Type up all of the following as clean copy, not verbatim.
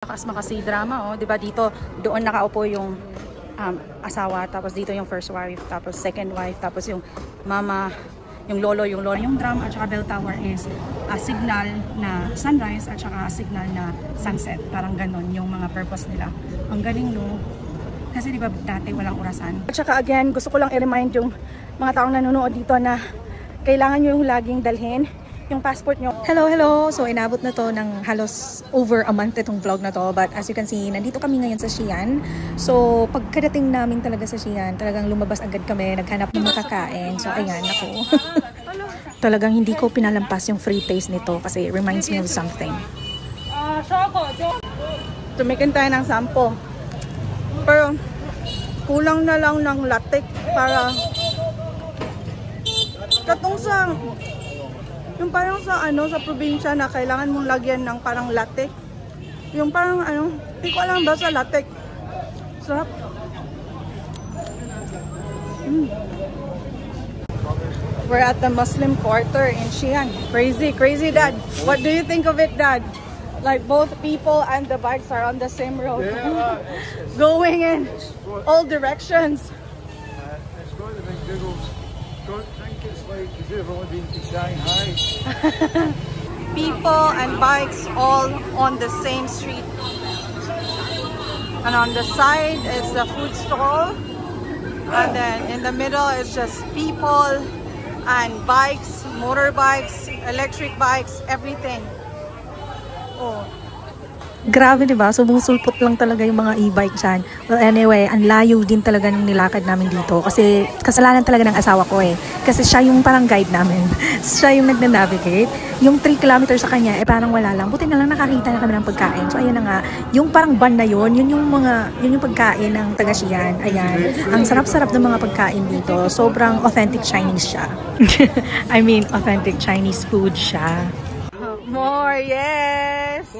Lakas makasi drama, oh, 'di ba dito doon nakaupo yung asawa, tapos dito yung first wife, tapos second wife, tapos yung mama, yung lolo. Yung drum at saka bell tower is a signal na sunrise at saka signal na sunset. Parang ganon yung mga purpose nila. Ang galing, no? Kasi 'di ba dati walang orasan. At saka again, gusto ko lang i-remind yung mga taong nanonood dito na kailangan nyo yung laging dalhin yung passport nyo. Hello! So, inabot na to ng halos over a month itong vlog na to. But as you can see, nandito kami ngayon sa Xi'an. So, pagkadating namin talaga sa Xi'an, talagang lumabas agad kami, naghanap ng makakain. So, ayan, ako. Talagang hindi ko pinalampas yung free taste nito kasi it reminds me of something. Tumikin tayo ng sampo. Pero, kulang na lang ng latik para katong sa yung parang sa sa probinsya na kailangan mong lagyan ng parang latte. Yung parang hindi ko alam ba sa latte. Sarap. We're at the Muslim quarter in Xi'an. Crazy, Dad. What do you think of it, Dad? Like both people and the bikes are on the same road. Yeah, going in all directions. It's got to be Google's. Don't think it's like you've only been to Shanghai. People and bikes all on the same street. And on the side is the food stall. And then in the middle is just people and bikes, motorbikes, electric bikes, everything. Oh. Grabe, diba? Sumusulpot lang talaga yung mga e-bike dyan. Well, anyway, ang layo din talaga ng nilakad namin dito. Kasi kasalanan talaga ng asawa ko eh. Kasi siya yung parang guide namin. Siya yung nagna-navigate. Yung 3 kilometers sa kanya, parang wala lang. Buti na lang nakakita na kami ng pagkain. So, ayan na nga. Yung parang van na yun yung pagkain ng taga Xi'an. Ayan. Ang sarap-sarap ng mga pagkain dito. Sobrang authentic Chinese siya. I mean, authentic Chinese food siya. More, yes!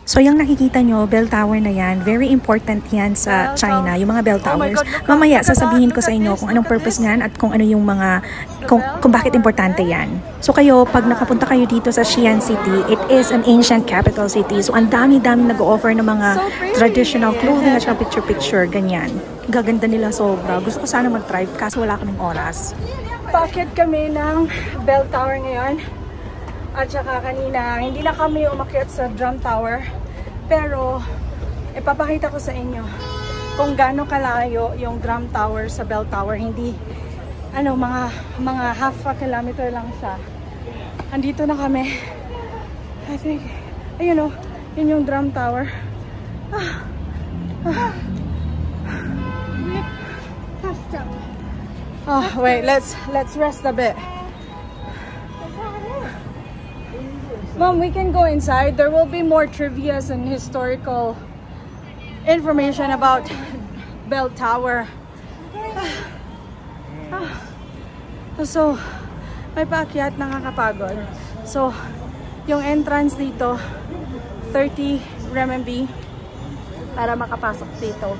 So, yung nakikita nyo, bell tower na yan, very important yan sa China, yung mga bell towers. Mamaya, sasabihin ko sa inyo kung anong purpose niyan at kung ano yung mga, kung bakit importante yan. So, kayo, pag nakapunta kayo dito sa Xi'an City, it is an ancient capital city. So, ang dami-daming nag-o-offer ng mga traditional clothing at picture-picture, ganyan. Gaganda nila sobra. Gusto ko sana mag-try, kaso wala kaming oras. Bakit kami ng bell tower ngayon? At saka kanina, hindi na kami umakyat sa drum tower. Pero, ipapakita ko sa inyo kung gaano kalayo yung drum tower sa bell tower. Hindi, mga half a kilometer lang siya. Andito na kami. I think, ayun o, yun yung drum tower. Oh, wait, let's rest a bit. Mom, we can go inside. There will be more trivias and historical information about bell tower. So, may paakyat, nakakapagod. So, yung entrance dito, 30 RMB para makapasok dito.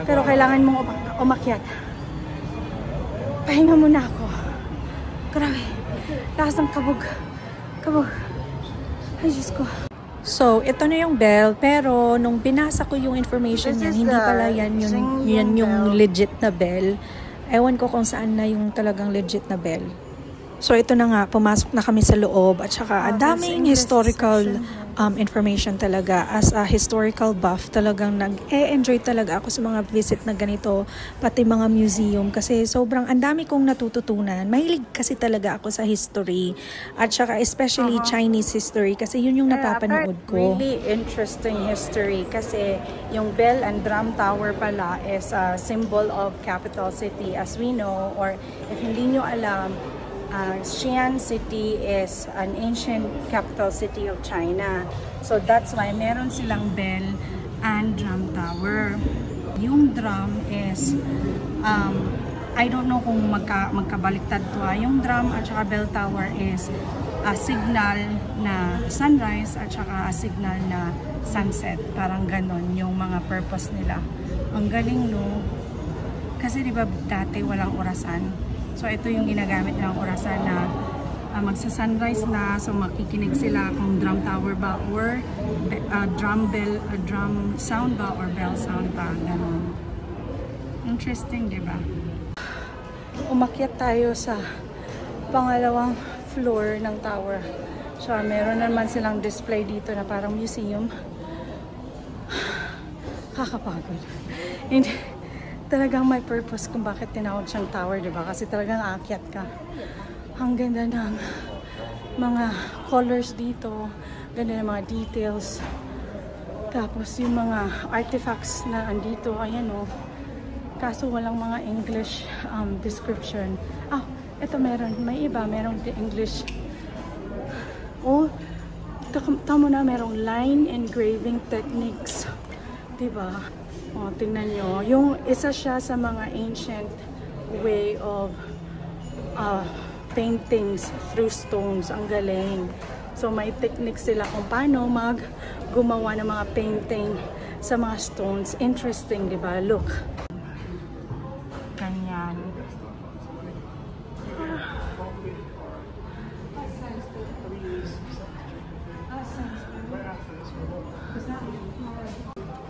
Pero kailangan mong umakyat. Pahinga muna ako. Grabe. Lakas ng kabog. Ay, Diyos ko. So, ito na yung bell, pero nung binasa ko yung information niya, hindi pala yan yung legit na bell. Ewan ko kung saan na yung talagang legit na bell. So, ito na nga, pumasok na kami sa loob at saka ang daming historical information talaga. As a historical buff, talagang nag-e-enjoy talaga ako sa mga visit na ganito, pati mga museum kasi sobrang ang dami kong natututunan. Mahilig kasi talaga ako sa history at saka especially Chinese history kasi yun yung napapanood ko. Really interesting history kasi yung bell and drum tower pala is a symbol of capital city as we know, or if hindi nyo alam, Xi'an City is an ancient capital city of China. So that's why meron silang bell and drum tower. Yung drum is, I don't know kung magkabaliktad to. Yung drum at saka bell tower is a signal na sunrise at saka a signal na sunset. Parang ganon yung mga purpose nila. Ang galing, no? Kasi diba dati walang orasan. So ito yung ginagamit ng orasan na magsa-sunrise na, so makikinig sila kung drum tower ba or drum sound ba or bell sound ba, ganun. Interesting, di ba? Umakyat tayo sa pangalawang floor ng tower. So meron naman silang display dito na parang museum. Kakapagod. Hindi, talagang may purpose kung bakit tinawag siyang tower, di ba? Kasi talagang aakyat ka. Ang ganda ng mga colors dito, ganda ng mga details. Tapos yung mga artifacts na andito, ayan o. Kaso walang mga English description. Ah, ito meron. May iba, merong English. Oh, tamo na, merong line engraving techniques. Diba? O, tingnan nyo. Yung isa siya sa mga ancient way of paintings through stones. Ang galing. So, may techniques sila kung paano gumawa ng mga painting sa mga stones. Interesting, diba? Look. Ganyan.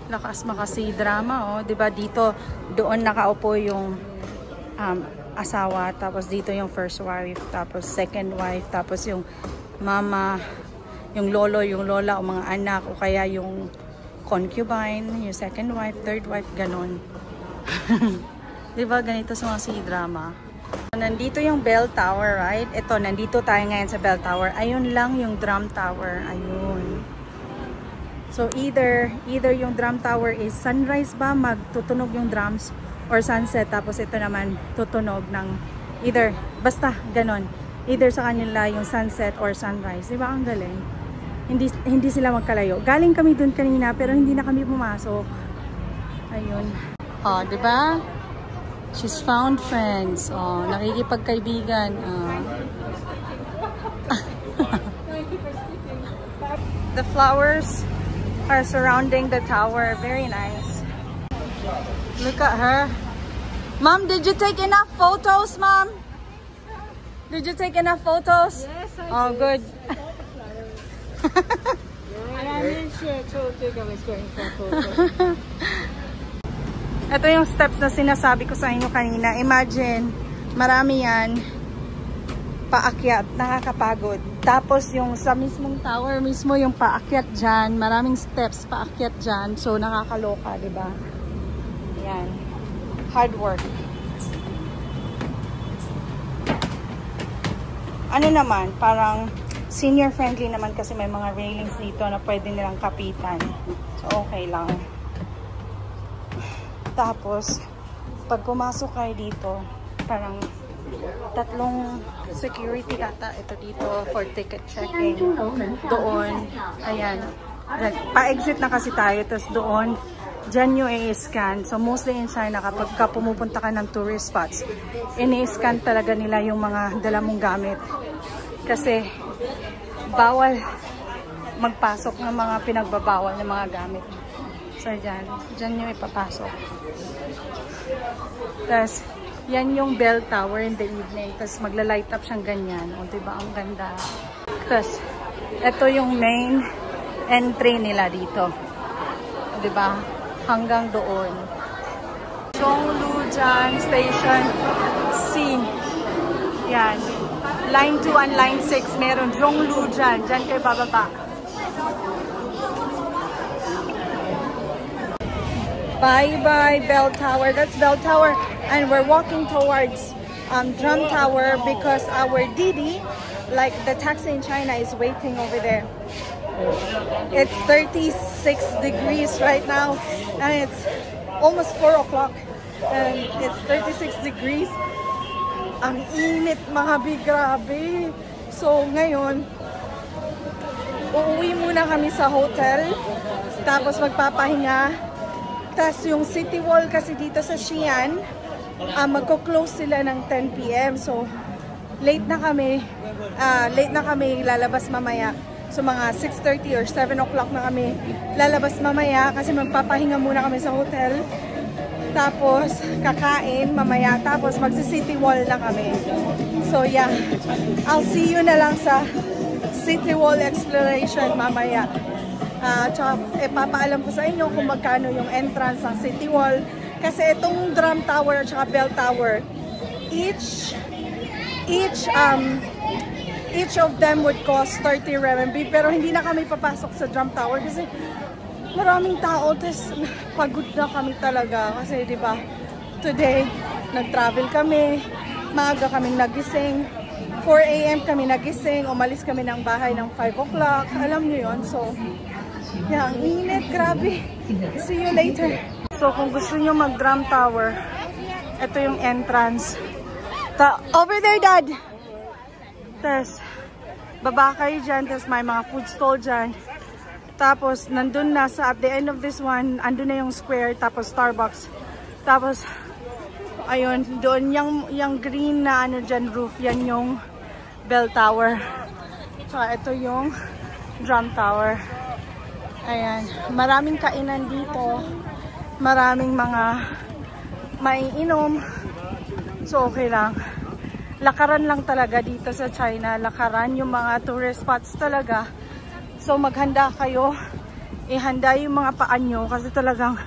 Lakas makasi drama, oh. Diba dito, doon nakaupo yung asawa, tapos dito yung first wife, tapos second wife, tapos yung mama, yung lolo, yung lola, o mga anak, o kaya yung concubine, yung second wife, third wife, ganon. Diba ganito sa mga C-drama? Nandito yung bell tower, right? Ito, nandito tayo ngayon sa bell tower. Ayun lang yung drum tower. Ayun. So either yung drum tower is sunrise ba, magtutunog yung drums, or sunset, tapos ito naman tutunog ng either, basta ganon. Either sa kanila yung sunset or sunrise. Diba ang galing? Hindi sila magkalayo. Galing kami dun kanina pero hindi na kami pumasok. Ayun. Oh, diba? She's found friends. Oh, nakikipagkaibigan. The flowers are surrounding the tower. Very nice. Look at her. Mom, did you take enough photos, Mom? Did you take enough photos? Yes, I Oh, did. good. And I made sure I told you I was going for a photo. Ito yung steps na sinasabi ko sa inyo kanina. Imagine, marami yan. Paakyat, nakakapagod. Tapos yung sa mismong tower mismo, yung paakyat dyan, maraming steps paakyat dyan. So nakakaloka, diba? Yan. Hard work. Ano naman, parang senior friendly naman kasi may mga railings dito na pwede nilang kapitan. So okay lang. Tapos, pag pumasok kayo dito, parang tatlong security ata ito dito for ticket checking. Doon, ayan. Pa-exit na kasi tayo, tapos doon, dyan nyo i-scan. So mostly in China, kapag pumupunta ka ng tourist spots, ini-scan talaga nila yung mga dala mong gamit. Kasi bawal magpasok ng mga pinagbabawal ng mga gamit. So dyan nyo ipapasok. Tapos, yan yung bell tower in the evening. Tapos magla-light up siyang ganyan. O diba, ang ganda. Tapos, ito yung main entry nila dito. O diba? Hanggang doon. Zhonglujiang Station C. Yan. Line 2 and Line 6. Meron Zhonglujiang. Diyan kayo bababa. Bye-bye, Bell Tower. That's Bell Tower. And we're walking towards Drum Tower because our Didi, like the taxi in China, is waiting over there. It's 36 degrees right now, and it's almost 4 o'clock, and it's 36 degrees. Ang init, mga big, grabe. So ngayon, uuwi muna kami sa hotel, tapos magpapahinga. Tapos yung city wall kasi dito sa Xi'an, magko-close sila ng 10 PM. So late na kami lalabas mamaya. So mga 6:30 or 7 o'clock na kami lalabas mamaya kasi magpapahinga muna kami sa hotel. Tapos, kakain mamaya. Tapos, magsi-city wall na kami. So, yeah. I'll see you na lang sa city wall exploration mamaya. Tsaka, papaalam ko sa inyo kung magkano yung entrance ng city wall. Kasi itong drum tower at bell tower, each of them would cost 30 RMB. Pero hindi na kami papasok sa drum tower kasi maraming tao. Tapos pagod na kami talaga. Kasi diba, today, nag-travel kami. Maaga kaming nagising. 4 AM kami nagising. Umalis kami ng bahay ng 5 o'clock. Alam nyo yun. So, yeah, ang init. Grabe. See you later. So, kung gusto nyo mag-drum tower, ito yung entrance. Over there, Dad! Tapos, baba kayo dyan. Tapos, may mga food stall dyan. Tapos, nandun na at the end of this one, andun na yung square. Tapos, Starbucks. Tapos, ayun, doon yung green na ano dyan, roof. Yan yung bell tower. Tsaka, ito yung drum tower. Ayan. Maraming kainan dito. Maraming mga maiinom. So, okay lang. Lakaran lang talaga dito sa China. Lakaran yung mga tourist spots talaga. So, maghanda kayo. Ihanda yung mga paan nyo. Kasi talagang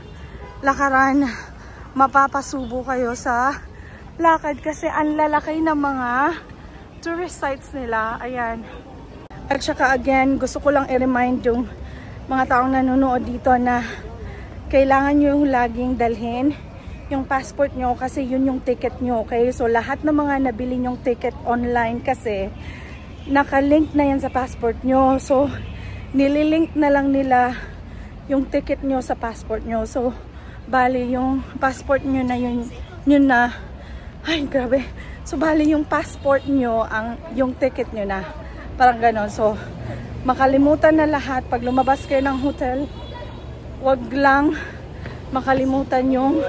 lakaran. Mapapasubo kayo sa lakad. Kasi ang lalaki ng mga tourist sites nila. Ayan. At saka again, gusto ko lang i-remind yung mga taong nanonood dito na kailangan nyo yung laging dalhin yung passport nyo kasi yun yung ticket nyo, okay? So, lahat ng mga nabili nyong ticket online kasi nakalink na yan sa passport nyo. So, nililink na lang nila yung ticket nyo sa passport nyo. So, bali yung passport nyo na yun na, ay, grabe. So, bali yung passport nyo, yung ticket nyo na. Parang ganon. So, makalimutan na lahat. Pag lumabas kayo ng hotel, wag lang makalimutan yung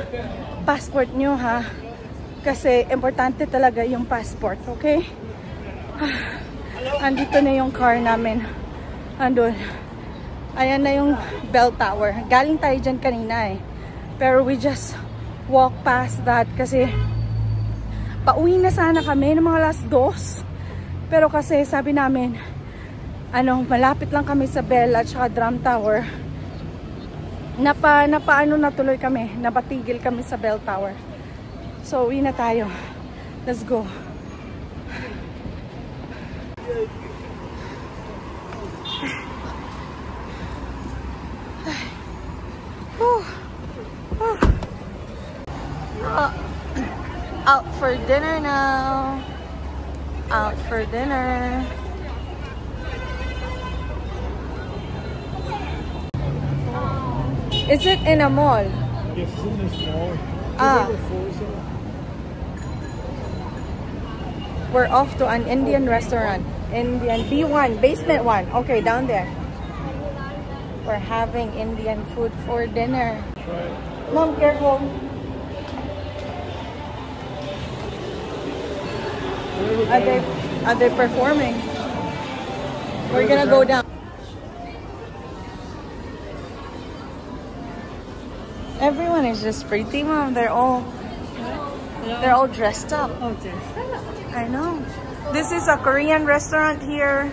passport nyo, ha? Kasi importante talaga yung passport, okay? Andito na yung car namin. Andun. Ayan na yung bell tower. Galing tayo dyan kanina eh. Pero we just walk past that kasi pauwi na sana kami ng mga 2:00. Pero kasi sabi namin, malapit lang kami sa bell at saka drum tower. Napaano na tuloy kami, napatigil kami sa bell tower. So, uwi na tayo. Let's go. Out for dinner now. Out for dinner. Is it in a mall? Yes, it's in this mall. We're off to an Indian restaurant. Indian B1, basement 1. Okay, down there. We're having Indian food for dinner. Right. Mom, careful. Are they performing? We're gonna go down. Everyone is just pretty, Mom. They're all dressed up. Oh, dressed up. I know. This is a Korean restaurant here.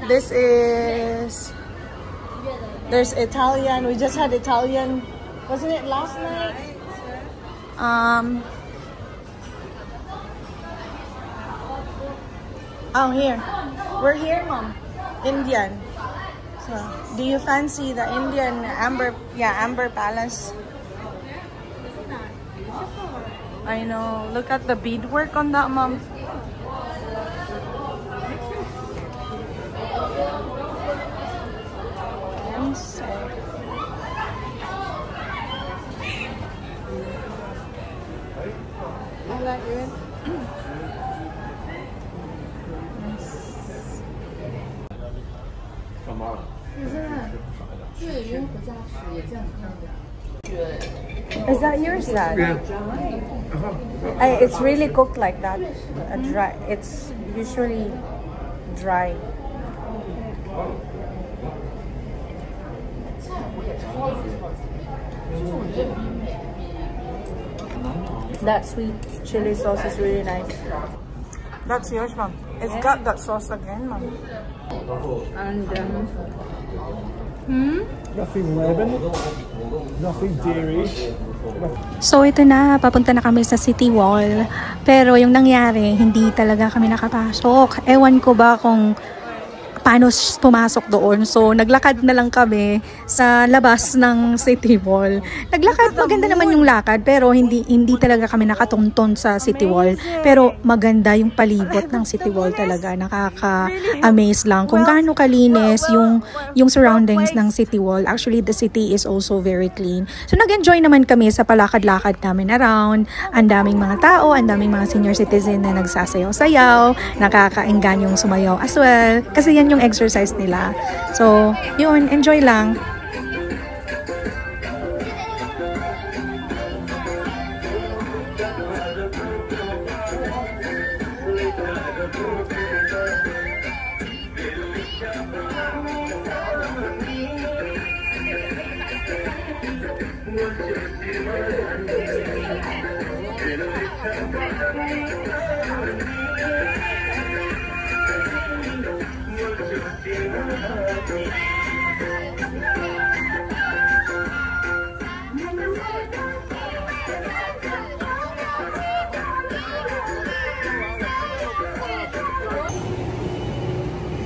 There's Italian. We just had Italian. Wasn't it last night? Oh, here. We're here, Mom. Indian. So, do you fancy the Indian Amber Palace? I know. Look at the beadwork on that, Mom. I like it. Is that yours, Dad? Yeah. It's really cooked like that. Dry. It's usually dry. That sweet chili sauce is really nice. That's yours, Mom. It's got that sauce again, Mom. And Nothing lemon, nothing dairy. so ito na, papunta na kami sa City Wall. Pero yung nangyari, hindi talaga kami nakapasok. Ewan ko ba kung paano pumasok doon. So, naglakad na lang kami sa labas ng City Wall. Naglakad, maganda naman yung lakad, pero hindi talaga kami nakatunton sa City Wall. Pero maganda yung palibot ng City Wall talaga. Nakaka-amaze lang kung gaano kalinis yung surroundings ng City Wall. Actually, the city is also very clean. So, nag-enjoy naman kami sa palakad-lakad namin around. Ang daming mga tao, ang daming mga senior citizen na nagsasayaw-sayaw. Nakaka-enganyong sumayaw as well. Kasi yan yung exercise nila. So, yun, enjoy lang.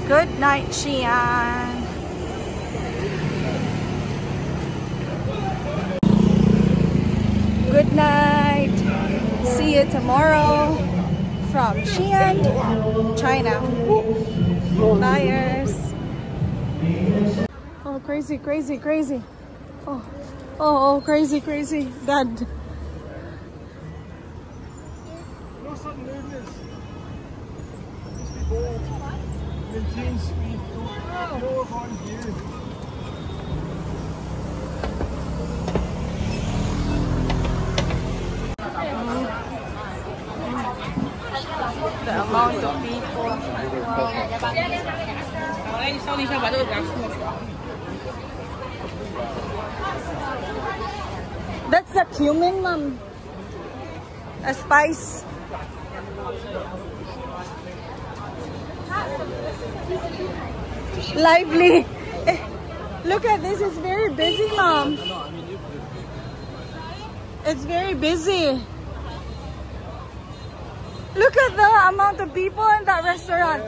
Good night, Xi'an. Good night. See you tomorrow from Xi'an, China. Buyers. Oh, crazy, crazy, crazy. Oh, crazy, crazy. Dad. No sudden movements. Just be bold. Maintain speed. Don't go on view. The amount of people. That's the cumin, Mom. A spice. Lively. Look at this. It's very busy, Mom. It's very busy. Look at the amount of people in that restaurant.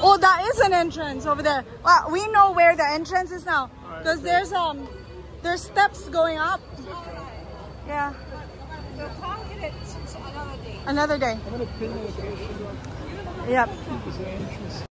Oh, that is an entrance over there. Wow, we know where the entrance is now because there's steps going up. Yeah. Another day. I'm going to pin the location. Yep.